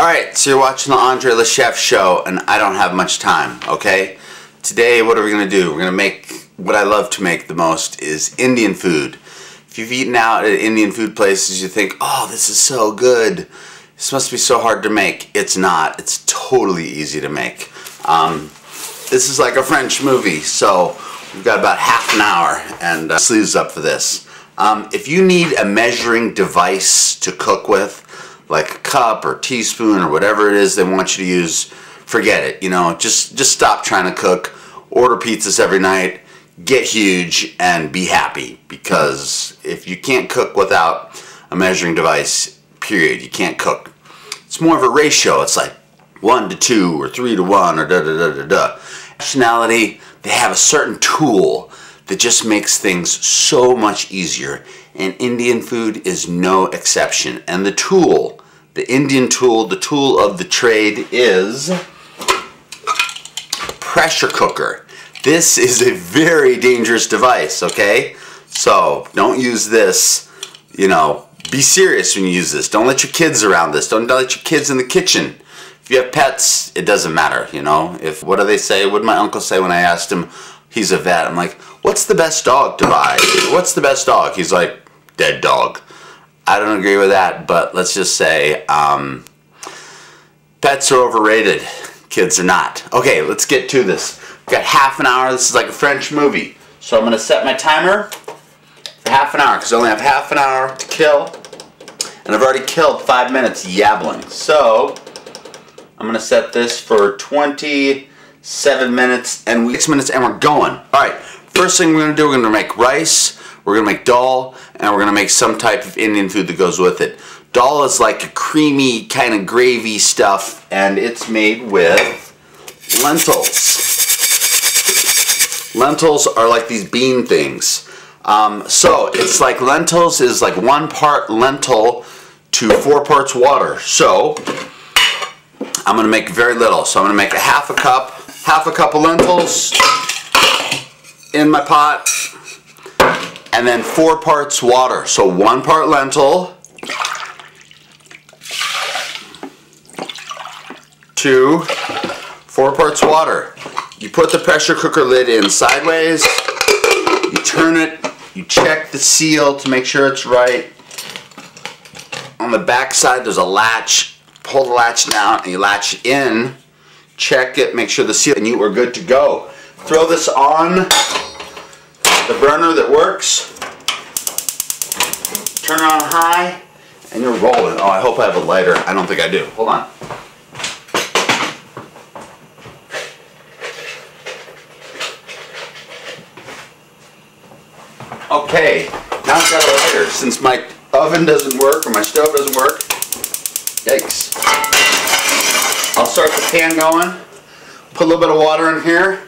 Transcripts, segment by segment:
Alright, so you're watching the Andre Le Chef show, and I don't have much time, okay? Today, what are we going to do? We're going to make, what I love to make the most is Indian food. If you've eaten out at Indian food places, you think, oh, this is so good. This must be so hard to make. It's not. It's totally easy to make. This is like a French movie, so we've got about half an hour, and sleeves up for this. If you need a measuring device to cook with, like a cup or teaspoon or whatever it is they want you to use, forget it. You know, just stop trying to cook. Order pizzas every night, get huge, and be happy. Because if you can't cook without a measuring device, period, you can't cook. It's more of a ratio. It's like 1 to 2 or 3 to 1 or da-da-da-da-da. Nationality, they have a certain tool that just makes things so much easier, and Indian food is no exception. And the tool, the Indian tool, the tool of the trade is pressure cooker. This is a very dangerous device, okay? So don't use this, you know, be serious when you use this. Don't let your kids around this. Don't let your kids in the kitchen. If you have pets, it doesn't matter, you know. What do they say? What did my uncle say when I asked him? He's a vet. I'm like, what's the best dog to buy? What's the best dog? He's like, dead dog. I don't agree with that, but let's just say pets are overrated. Kids are not. Okay, let's get to this. We've got half an hour. This is like a French movie. So I'm going to set my timer for half an hour because I only have half an hour to kill. And I've already killed 5 minutes yabbling. So I'm going to set this for 27 minutes and 6 minutes, and we're going. Alright, first thing we're going to do, we're going to make rice, we're going to make dal, and we're going to make some type of Indian food that goes with it. Dal is like a creamy kind of gravy stuff, and it's made with lentils. Lentils are like these bean things. So it's like lentils is like 1 part lentil to 4 parts water. So I'm going to make very little. So I'm going to make a half a cup of lentils in my pot, and then 4 parts water. So 1 part lentil to 4 parts water. You put the pressure cooker lid in sideways, you turn it, you check the seal to make sure it's right. On the back side there's a latch. Pull the latch down and you latch it in, check it, make sure the seal, and you are good to go. Throw this on the burner that works, turn it on high, and you're rolling. Oh, I hope I have a lighter. I don't think I do. Hold on. Okay, now I've got a lighter. Since my oven doesn't work or my stove doesn't work, yikes. I'll start the pan going, put a little bit of water in here,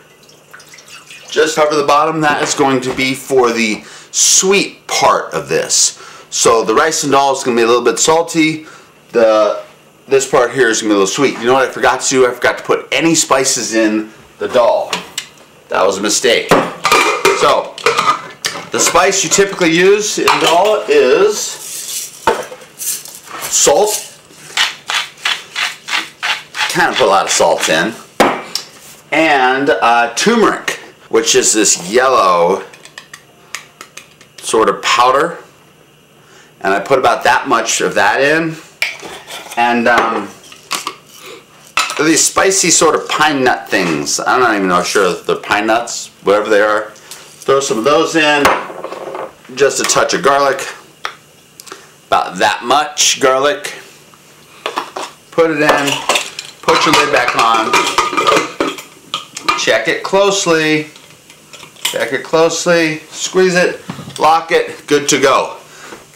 just cover the bottom. That is going to be for the sweet part of this. So the rice and dal is going to be a little bit salty. This part here is going to be a little sweet. You know what I forgot to do? I forgot to put any spices in the dal. That was a mistake. So the spice you typically use in dal is salt. Kind of put a lot of salt in, and turmeric, which is this yellow sort of powder, and I put about that much of that in, and these spicy sort of pine nut things. I'm not even sure if they're pine nuts, whatever they are. Throw some of those in, just a touch of garlic, about that much garlic, put it in. Put your lid back on, check it closely, squeeze it, lock it, good to go.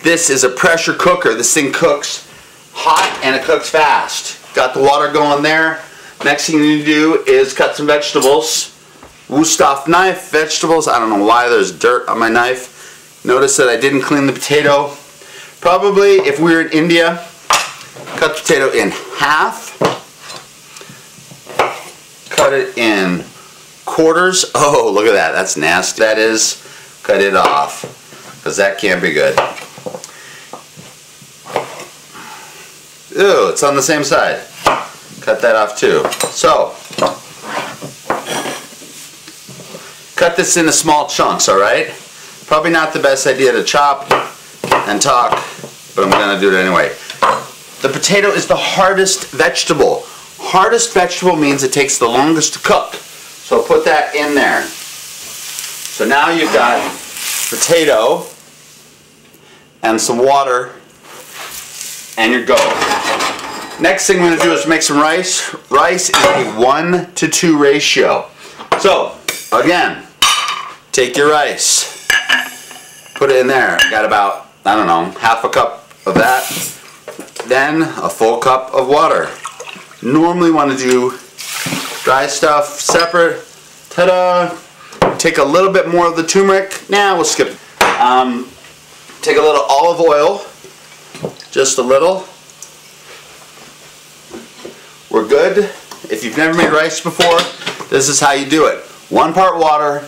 This is a pressure cooker. This thing cooks hot and it cooks fast. Got the water going there. Next thing you need to do is cut some vegetables. Wusthof knife, vegetables. I don't know why there's dirt on my knife. Notice that I didn't clean the potato. Probably if we were in India, cut the potato in half. Cut it in quarters. Oh, look at that. That's nasty. That is, cut it off, because that can't be good. Ew, it's on the same side. cut that off too. So, cut this into small chunks, alright? Probably not the best idea to chop and talk, but I'm gonna do it anyway. The potato is the hardest vegetable. Hardest vegetable means it takes the longest to cook. So put that in there. So now you've got potato and some water and your go. Next thing we're going to do is make some rice. Rice is a 1-to-2 ratio. So again, take your rice, put it in there. I got about, I don't know, half a cup of that. Then a full cup of water. Normally want to do dry stuff separate. Ta-da! Take a little bit more of the turmeric. Nah, we'll skip it. Take a little olive oil. Just a little. We're good. If you've never made rice before, this is how you do it. 1 part water,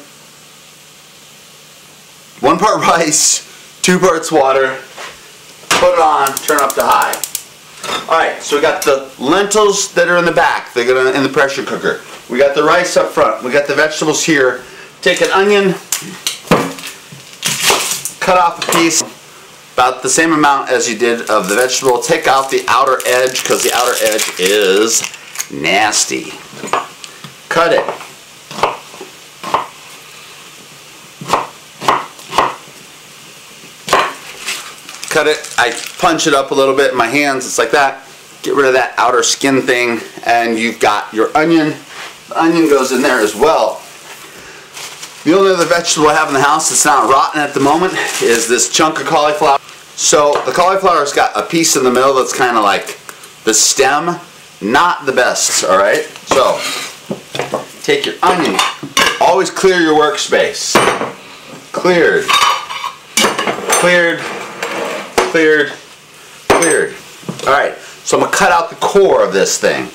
1 part rice, 2 parts water. Put it on, turn up to high. Alright, so we got the lentils that are in the back. They're gonna in the pressure cooker. We got the rice up front. We got the vegetables here. Take an onion, cut off a piece, about the same amount as you did of the vegetable. Take out the outer edge because the outer edge is nasty. Cut it. Cut it. I punch it up a little bit in my hands. It's like that. Get rid of that outer skin thing, and you've got your onion. The onion goes in there as well. The only other vegetable I have in the house that's not rotten at the moment is this chunk of cauliflower. So the cauliflower's got a piece in the middle that's kind of like the stem. Not the best, alright? So, take your onion. Always clear your workspace. Cleared. Cleared. Cleared. Cleared. Alright, so I'm going to cut out the core of this thing.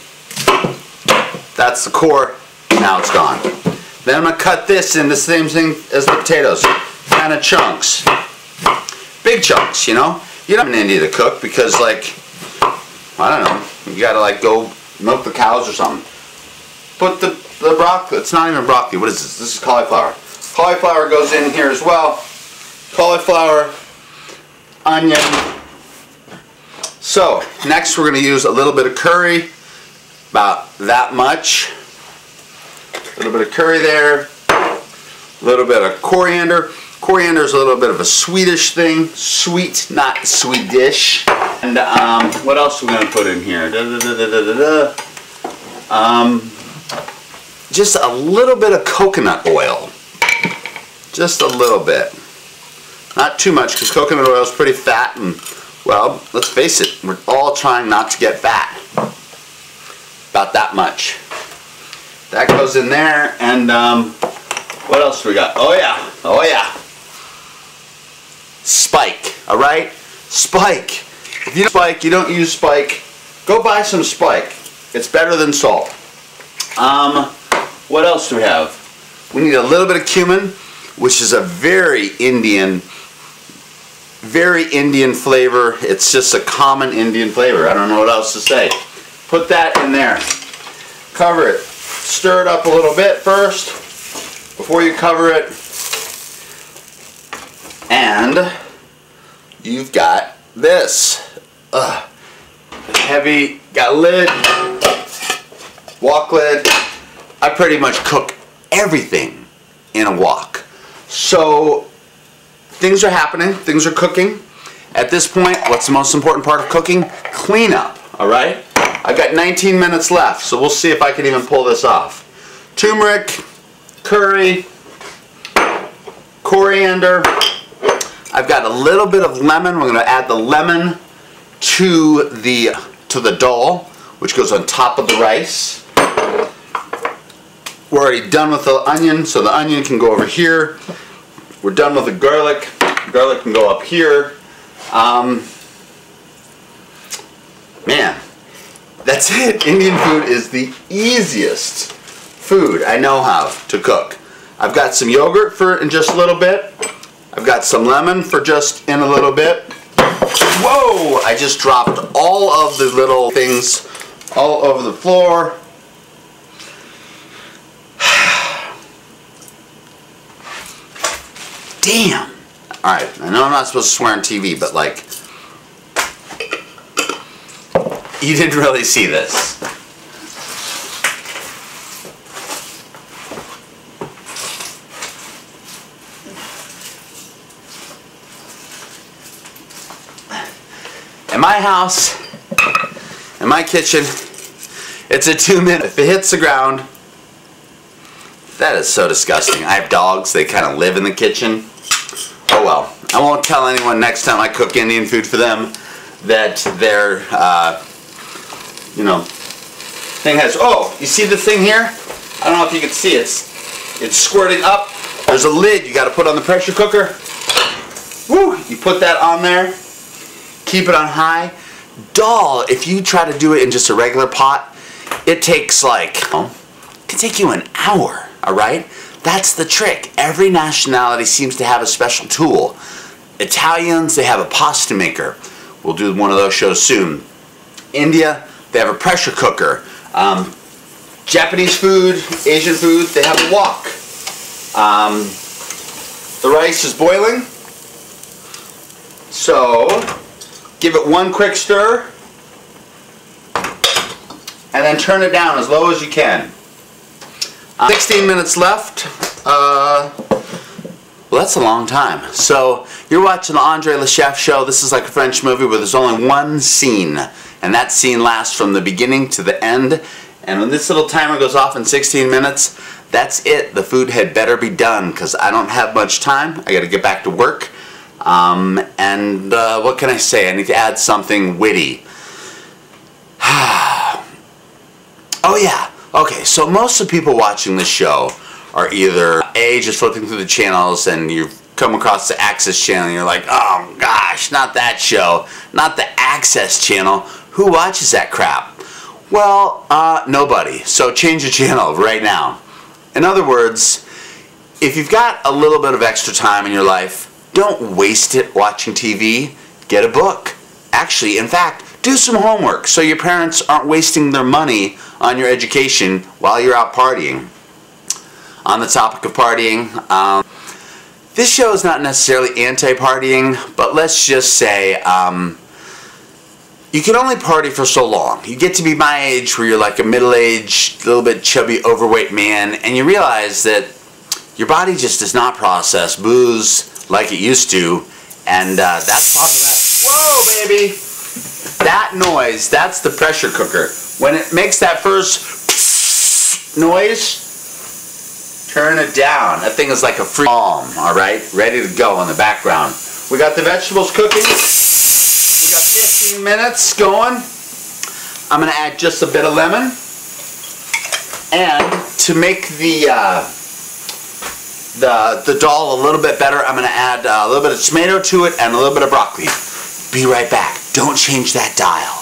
That's the core. Now it's gone. Then I'm going to cut this in the same thing as the potatoes. Kind of chunks. Big chunks, you know? You don't have an India to cook because, like, I don't know, you got to, like, go milk the cows or something. Put the broccoli, it's not even broccoli, what is this? This is cauliflower. Cauliflower goes in here as well. Cauliflower, onion. So, next we're going to use a little bit of curry. About that much. A little bit of curry there, a little bit of coriander. Coriander is a little bit of a Swedish thing. Sweet, not Swedish. And what else are we going to put in here? Just a little bit of coconut oil. Just a little bit. Not too much because coconut oil is pretty fat and, well, let's face it, we're all trying not to get fat. About that much. That goes in there, and what else do we got? Oh yeah, oh yeah. Spike, alright? Spike. If you don't spike, you don't use spike, go buy some spike. It's better than salt. What else do we have? We need a little bit of cumin, which is a very Indian flavor. It's just a common Indian flavor. I don't know what else to say. Put that in there. Cover it. Stir it up a little bit first before you cover it. And you've got this. Heavy, got a lid, wok lid. I pretty much cook everything in a wok. So things are happening, things are cooking. At this point, what's the most important part of cooking? Cleanup, alright? I've got 19 minutes left, so we'll see if I can even pull this off. Turmeric, curry, coriander. I've got a little bit of lemon. We're going to add the lemon to the dal, which goes on top of the rice. We're already done with the onion, so the onion can go over here. We're done with the garlic. Garlic can go up here. Man, that's it. Indian food is the easiest food I know how to cook. I've got some yogurt for in just a little bit. I've got some lemon for just in a little bit. Whoa! I just dropped all of the little things all over the floor. Damn. Alright, I know I'm not supposed to swear on TV, but like, you didn't really see this. In my house, in my kitchen, it's a 2-minute. If it hits the ground, that is so disgusting. I have dogs, they kind of live in the kitchen. Oh well. I won't tell anyone next time I cook Indian food for them that their, you know, thing has, oh, you see the thing here? I don't know if you can see it. It's squirting up. There's a lid you got to put on the pressure cooker. Woo! You put that on there. Keep it on high. Dal, if you try to do it in just a regular pot, it takes like, it can take you an hour, alright? That's the trick. Every nationality seems to have a special tool. Italians, they have a pasta maker. We'll do one of those shows soon. India, they have a pressure cooker. Japanese food, Asian food, they have a wok. The rice is boiling. So, give it one quick stir, and then turn it down as low as you can. 16 minutes left. Well, that's a long time. So, you're watching the Andre Le Chef show. This is like a French movie where there's only one scene, and that scene lasts from the beginning to the end. And when this little timer goes off in 16 minutes, that's it. The food had better be done, because I don't have much time. I got to get back to work. What can I say? I need to add something witty. Oh yeah, okay, so most of the people watching this show are either A, just flipping through the channels and you've come across the Access channel and you're like, oh gosh, not that show, not the Access channel, who watches that crap? Well, nobody, so change the channel right now. In other words, if you've got a little bit of extra time in your life, don't waste it watching TV. Get a book. Actually, in fact, do some homework so your parents aren't wasting their money on your education while you're out partying. On the topic of partying, this show is not necessarily anti-partying, but let's just say you can only party for so long. You get to be my age where you're like a middle-aged, little bit chubby, overweight man, and you realize that your body just does not process booze like it used to, and that's part of that. Whoa, baby! That noise, that's the pressure cooker. When it makes that first noise, turn it down. That thing is like a free palm, alright? Ready to go in the background. We got the vegetables cooking. We got 15 minutes going. I'm going to add just a bit of lemon. And to make the dal a little bit better, I'm going to add a little bit of tomato to it and a little bit of broccoli. Be right back. Don't change that dial.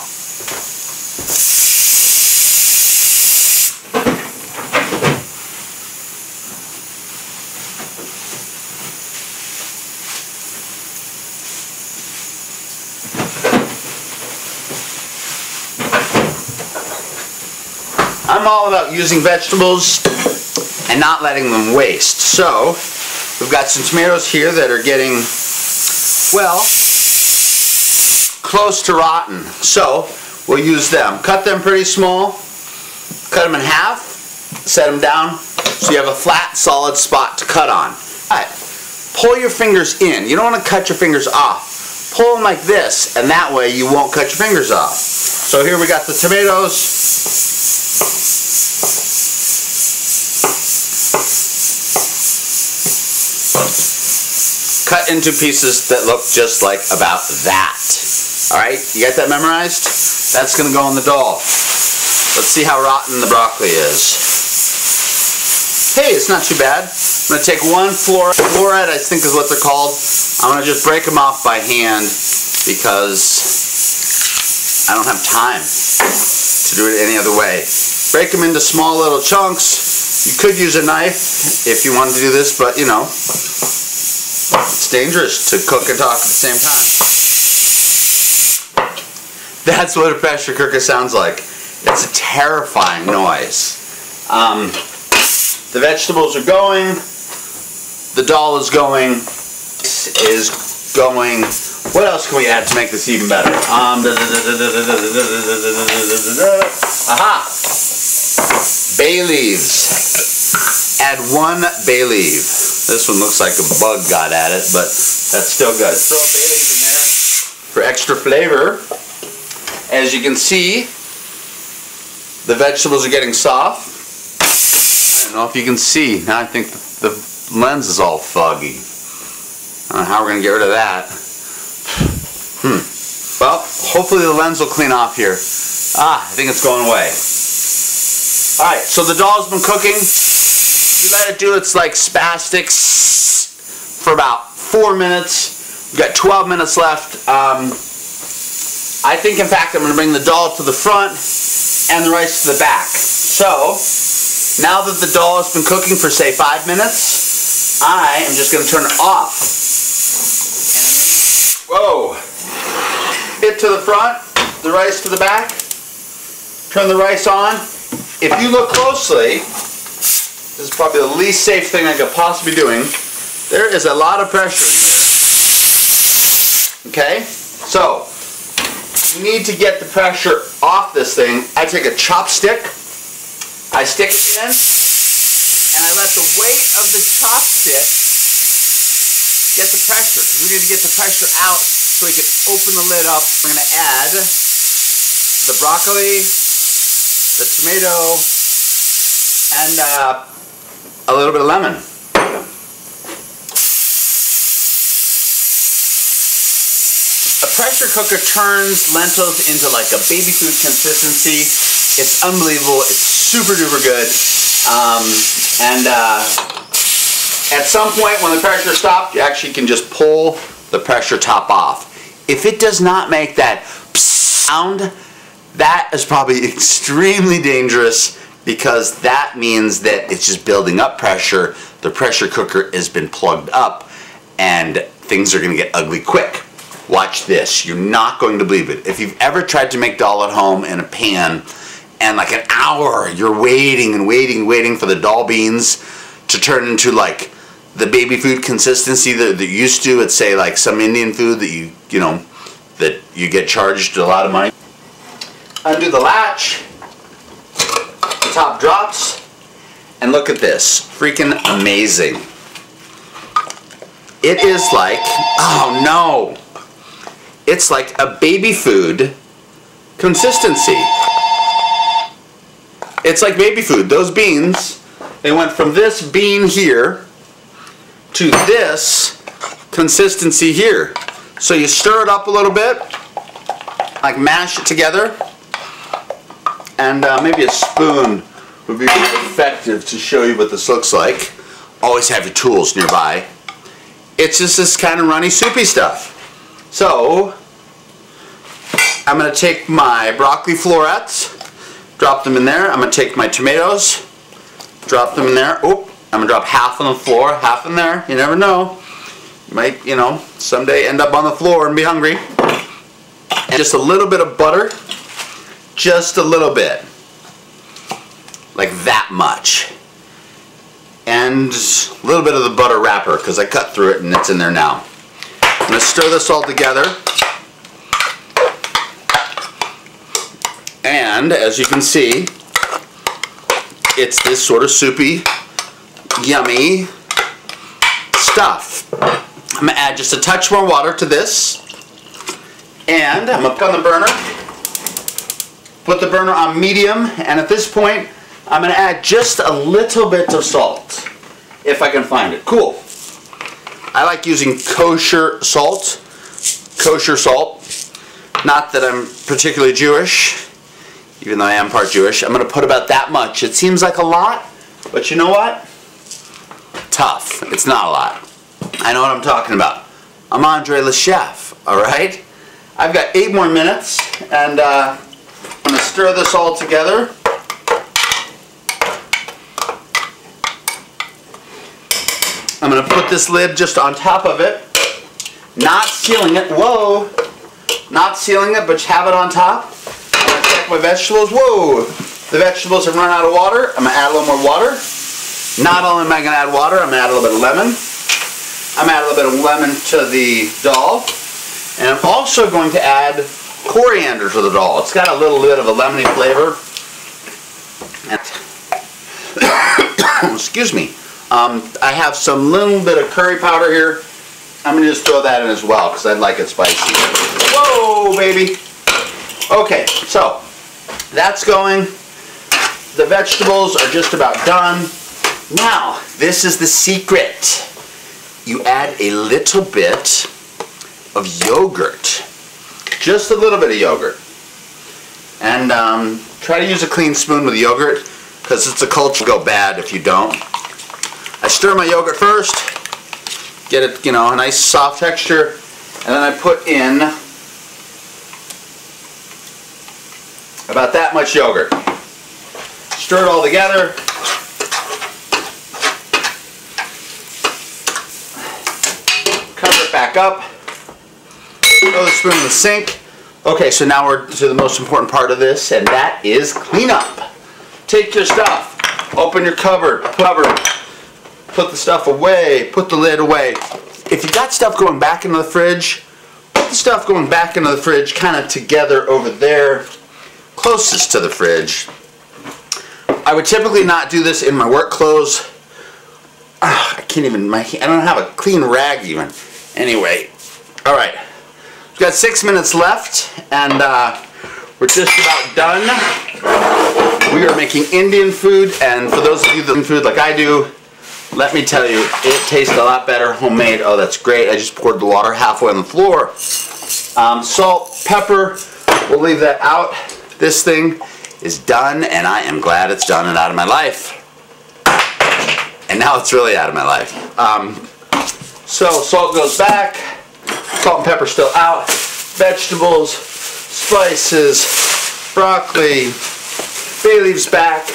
I'm all about using vegetables and not letting them waste. So, we've got some tomatoes here that are getting, well, close to rotten. So, we'll use them. Cut them pretty small. Cut them in half. Set them down so you have a flat, solid spot to cut on. Alright. Pull your fingers in. You don't want to cut your fingers off. Pull them like this, and that way you won't cut your fingers off. So here we got the tomatoes. Cut into pieces that look just like about that. Alright, you got that memorized? That's going to go in the dal. Let's see how rotten the broccoli is. Hey, it's not too bad. I'm going to take one floret, I think is what they're called. I'm going to just break them off by hand because I don't have time to do it any other way. Break them into small little chunks. You could use a knife if you wanted to do this, but you know, it's dangerous to cook and talk at the same time. That's what a pressure cooker sounds like. It's a terrifying noise. The vegetables are going. The dal is going. This is going. What else can we add to make this even better? Aha! Bay leaves. Add 1 bay leaf. This one looks like a bug got at it, but that's still good. Throw a bay leaf in there for extra flavor. As you can see, the vegetables are getting soft. I don't know if you can see. Now I think the lens is all foggy. I don't know how we're going to get rid of that. Well, hopefully the lens will clean off here. I think it's going away. Alright, so the dal's been cooking. You let it do its like spastics for about 4 minutes. We've got 12 minutes left. I think, in fact, I'm going to bring the dal to the front and the rice to the back. So, now that the dal has been cooking for, say, 5 minutes, I am just going to turn it off. Whoa! It to the front, the rice to the back. Turn the rice on. If you look closely, this is probably the least safe thing I could possibly be doing. There is a lot of pressure in here. Okay? So, you need to get the pressure off this thing. I take a chopstick, I stick it in, and I let the weight of the chopstick get the pressure. Because we need to get the pressure out so we can open the lid up. We're going to add the broccoli, the tomato, and a little bit of lemon. A pressure cooker turns lentils into like a baby food consistency. It's unbelievable. It's super duper good. At some point when the pressure stops, you actually can just pull the pressure top off. If it does not make that sound, that is probably extremely dangerous, because that means that it's just building up pressure. The pressure cooker has been plugged up and things are going to get ugly quick. Watch this. You're not going to believe it. If you've ever tried to make dal at home in a pan and like an hour you're waiting and waiting for the dal beans to turn into like the baby food consistency that you used to at, say, like some Indian food that you know that you get charged a lot of money. Undo the latch. The top drops, and look at this. Freaking amazing. It is like, oh no, it's like a baby food consistency. It's like baby food. Those beans, they went from this bean here to this consistency here. So you stir it up a little bit, like mash it together, and maybe a spoon would be effective to show you what this looks like. Always have your tools nearby. It's just this kind of runny, soupy stuff. So, I'm going to take my broccoli florets, drop them in there. I'm going to take my tomatoes, drop them in there. Oop, I'm going to drop half on the floor, half in there. You never know. You might, you know, someday end up on the floor and be hungry. And just a little bit of butter. Just a little bit. Like that much. And a little bit of the butter wrapper, because I cut through it and it's in there now. I'm going to stir this all together. And as you can see, it's this sort of soupy, yummy stuff. I'm going to add just a touch more water to this. And I'm going to put on the burner. Put the burner on medium, and at this point I'm going to add just a little bit of salt, if I can find it. Cool. I like using kosher salt. Kosher salt. Not that I'm particularly Jewish, even though I am part Jewish. I'm going to put about that much. It seems like a lot, but you know what? Tough. It's not a lot. I know what I'm talking about. I'm Andre Le Chef, alright? I've got 8 more minutes, and I'm going to stir this all together. I'm going to put this lid just on top of it, not sealing it. Whoa! Not sealing it, but have it on top. I'm going to check cook my vegetables. Whoa! The vegetables have run out of water. I'm going to add a little more water. Not only am I going to add water, I'm going to add a little bit of lemon. I'm going to add a little bit of lemon to the dal. And I'm also going to add coriander to the dal. It's got a little bit of a lemony flavor. And excuse me. I have some little bit of curry powder here. I'm going to just throw that in as well because I'd like it spicy. Whoa, baby. Okay, so that's going. The vegetables are just about done. Now, this is the secret. You add a little bit of yogurt. Just a little bit of yogurt. And try to use a clean spoon with yogurt because it's a culture go bad if you don't. I stir my yogurt first, get it, you know, a nice soft texture, and then I put in about that much yogurt. Stir it all together. Cover it back up. Throw the spoon in the sink. Okay, so now we're to the most important part of this, and that is cleanup. Take your stuff, open your cupboard, put the stuff away, put the lid away. If you got stuff going back into the fridge, put the stuff going back into the fridge kind of together over there, closest to the fridge. I would typically not do this in my work clothes. I can't even, I don't have a clean rag even. Anyway, all right. We've got 6 minutes left, and we're just about done. We are making Indian food, and for those of you that eat food like I do, let me tell you, it tastes a lot better homemade. Oh, that's great. I just poured the water halfway on the floor. Salt, pepper, we'll leave that out. This thing is done, and I am glad it's done and out of my life. And now it's really out of my life. So salt goes back, salt and pepper still out, vegetables, spices, broccoli, bay leaves back.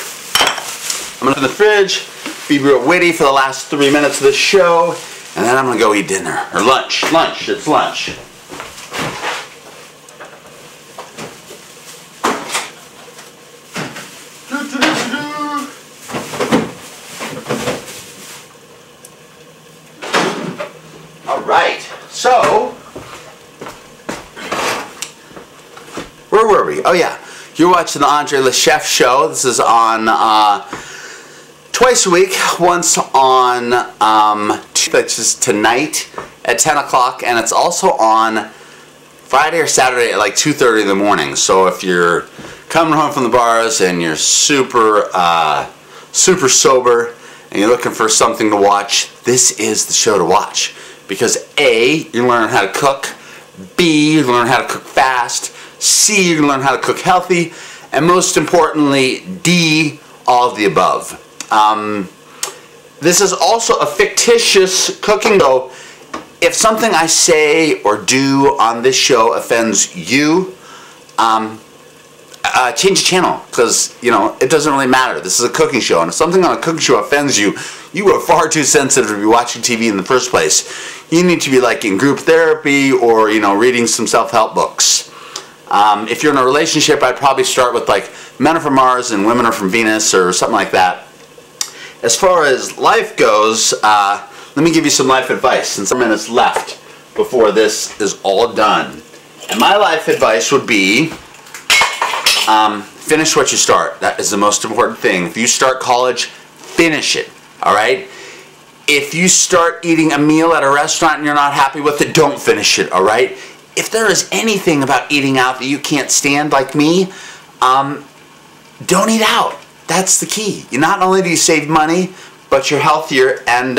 I'm gonna put in the fridge, be real witty for the last 3 minutes of the show, and then I'm gonna go eat dinner, or lunch. Lunch, it's lunch. Alright, so, where were we? Oh yeah, you're watching the Andre Le Chef Show. This is on twice a week, once on that's just tonight at 10 o'clock, and it's also on Friday or Saturday at like 2:30 in the morning. So if you're coming home from the bars and you're super sober and you're looking for something to watch, this is the show to watch. Because A, you learn how to cook, B, you learn how to cook fast, C, you learn how to cook healthy, and most importantly, D, all of the above. This is also a fictitious cooking show. If something I say or do on this show offends you, change the channel, because, you know, it doesn't really matter. This is a cooking show, and if something on a cooking show offends you, you are far too sensitive to be watching TV in the first place. You need to be like in group therapy or, you know, reading some self-help books. If you're in a relationship, I'd probably start with like Men Are From Mars and Women Are From Venus or something like that. As far as life goes, let me give you some life advice since 4 minutes left before this is all done. And my life advice would be, finish what you start. That is the most important thing. If you start college, finish it, all right? If you start eating a meal at a restaurant and you're not happy with it, don't finish it, all right? If there is anything about eating out that you can't stand, like me, don't eat out. That's the key. Not only do you save money, but you're healthier, and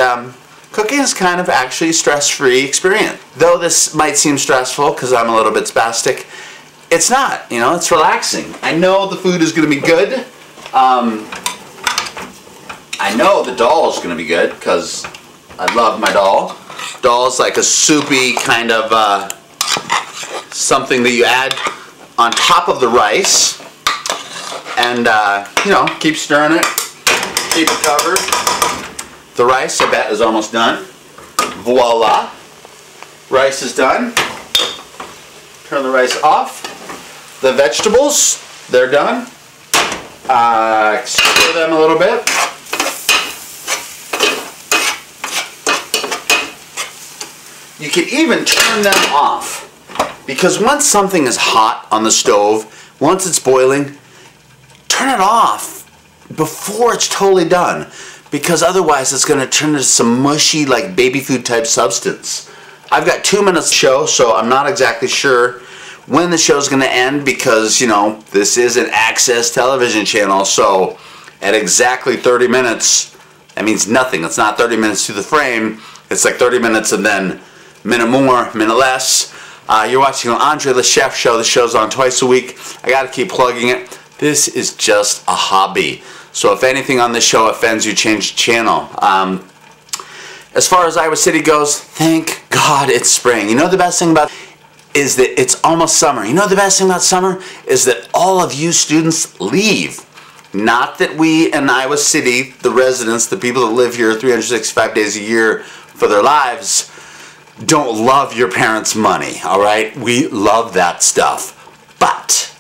cooking is kind of actually a stress-free experience. Though this might seem stressful because I'm a little bit spastic, it's not, you know, it's relaxing. I know the food is going to be good. I know the dal is going to be good because I love my dal. Dal is like a soupy kind of something that you add on top of the rice. And, you know, keep stirring it. Keep it covered. The rice, I bet, is almost done. Voila. Rice is done. Turn the rice off. The vegetables, they're done, stir them a little bit. You can even turn them off, because once something is hot on the stove, once it's boiling, turn it off before it's totally done, because otherwise it's going to turn into some mushy, like baby food type substance. I've got 2 minutes to show, so I'm not exactly sure when the show's going to end, because, you know, this is an access television channel, so at exactly 30 minutes, that means nothing. It's not 30 minutes to the frame. It's like 30 minutes and then minute more, minute less. You're watching the Andre the Chef Show. The show's on twice a week. I got to keep plugging it. This is just a hobby. So if anything on this show offends you, change the channel. As far as Iowa City goes, thank God it's spring. You know the best thing about is that it's almost summer. You know the best thing about summer is that all of you students leave. Not that we in Iowa City, the residents, the people that live here 365 days a year for their lives, don't love your parents' money, all right? We love that stuff. But,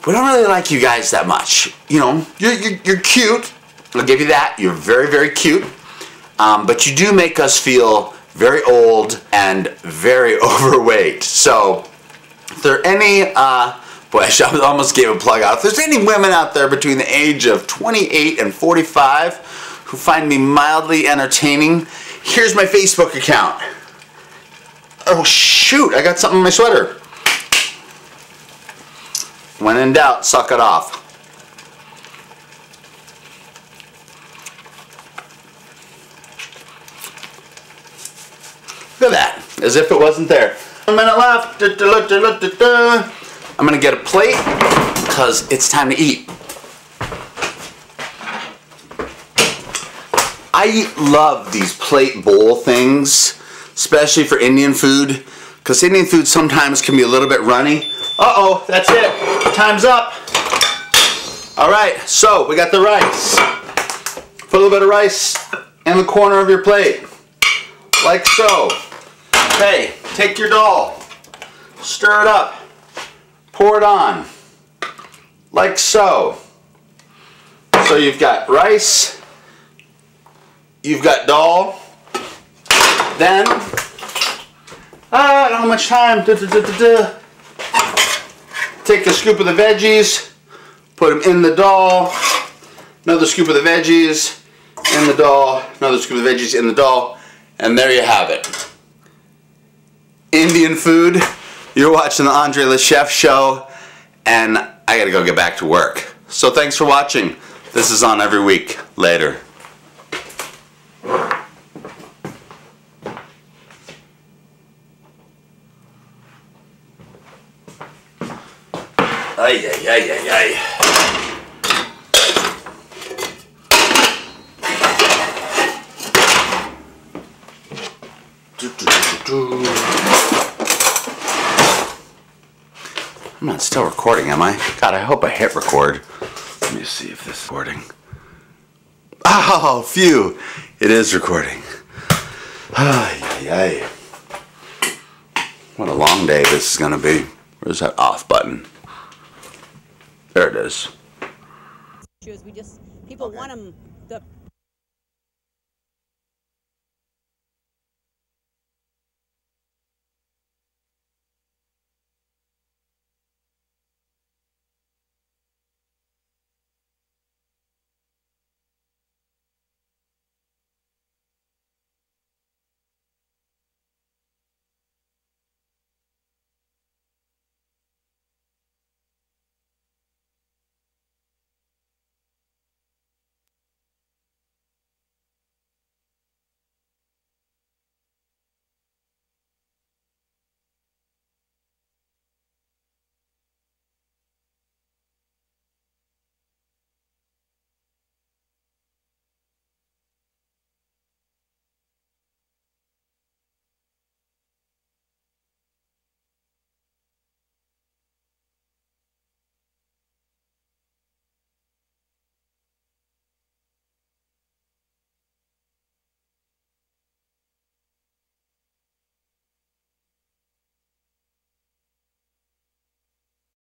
we don't really like you guys that much. You know, you're cute. I'll give you that. You're very, very cute. But you do make us feel very old and very overweight. So, if there are any, boy, I almost gave a plug out. If there's any women out there between the age of 28 and 45 who find me mildly entertaining, here's my Facebook account. Oh shoot, I got something in my sweater. When in doubt, suck it off. Look at that, as if it wasn't there. 1 minute left. I'm gonna get a plate because it's time to eat. I love these plate bowl things, especially for Indian food, because Indian food sometimes can be a little bit runny. Uh-oh, that's it. Time's up. All right, so we got the rice. Put a little bit of rice in the corner of your plate, like so. Okay, take your dal, stir it up, pour it on, like so. So you've got rice, you've got dal, then, I don't know how much time, take a scoop of the veggies, put them in the dal, another scoop of the veggies in the dal, another scoop of the veggies in the dal, and there you have it. Indian food. You're watching the Andre the Chef Show, and I gotta go get back to work. So thanks for watching. This is on every week. Later. Ay, ay, ay, ay, ay. I'm not still recording, am I? God, I hope I hit record. Let me see if this is recording. Oh, phew. It is recording. Ay, ay, ay. What a long day this is going to be. Where's that off button? There it is. People want them